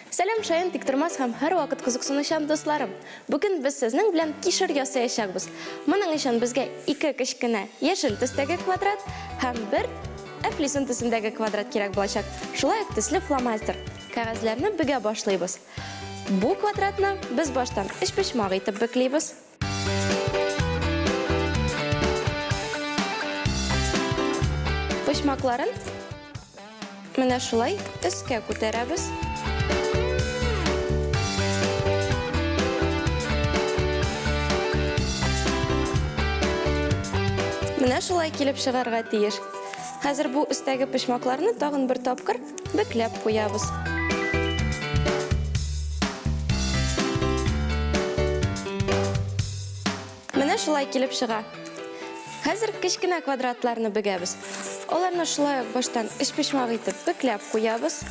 Сәлем шайын тиктірмас һәм һәр вакыт кызыксынучан дусларым. Бүген без сезнең белән кишер ясаячакбыз. Моның өчен безгә 2 кечкенә яшел төстәге квадрат һәм 1 әфлисун төсендәге квадрат кирәк булачак. Шулай ук төсле фломастер. Кәгазьләрне бөгә башлыйбыз. Бу квадратны без баштан өчпочмак итеп бөклибез. Почмакларын менә шулай өскә күтәрәбез. Менә шулай килеп чыгарга тиеш. Хәзер бу өстәге почмакларны тагын бер тапкыр бөкләп куябыз. Менә шулай килеп чыга. Хәзер кечкенә квадратларны бөгәбез. Аларны шулай ук баштан өчпочмак итеп бөкләп куябыз.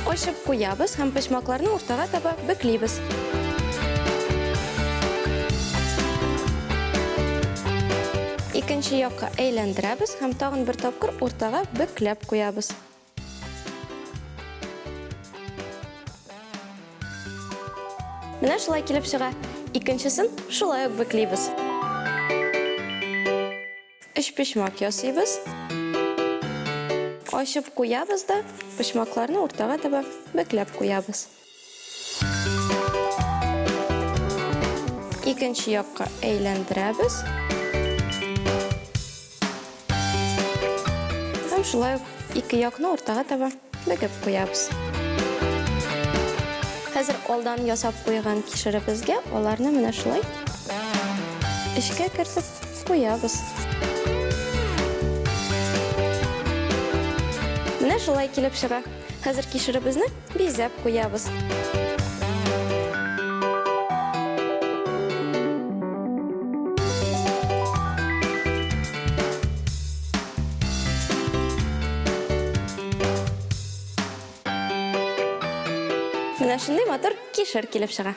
Ачып куябыз һәм почмакларны уртага таба бөклибез. Икенче якка әйләндерәбез һәм тагын бер тапкыр уртага бөкләп куябыз. Менә шулай килеп чыга. Икенчесен шулай ук бөклибез. Өчпочмак ясыйбыз. Ачып куябыз да почмакларны уртага таба бөкләп куябыз. Икенче якка әйләндерәбез. Һәм шулай ук ике якны уртага таба бөгеп куябыз. Хәзер алдан ясап куйган кишеребезгә аларны менә шулай эчкә кертеп куябыз. Менә шулай килеп чыга. Хәзер кишеребезне бизәп куябыз. Менә шундый матур кишер килеп чыга.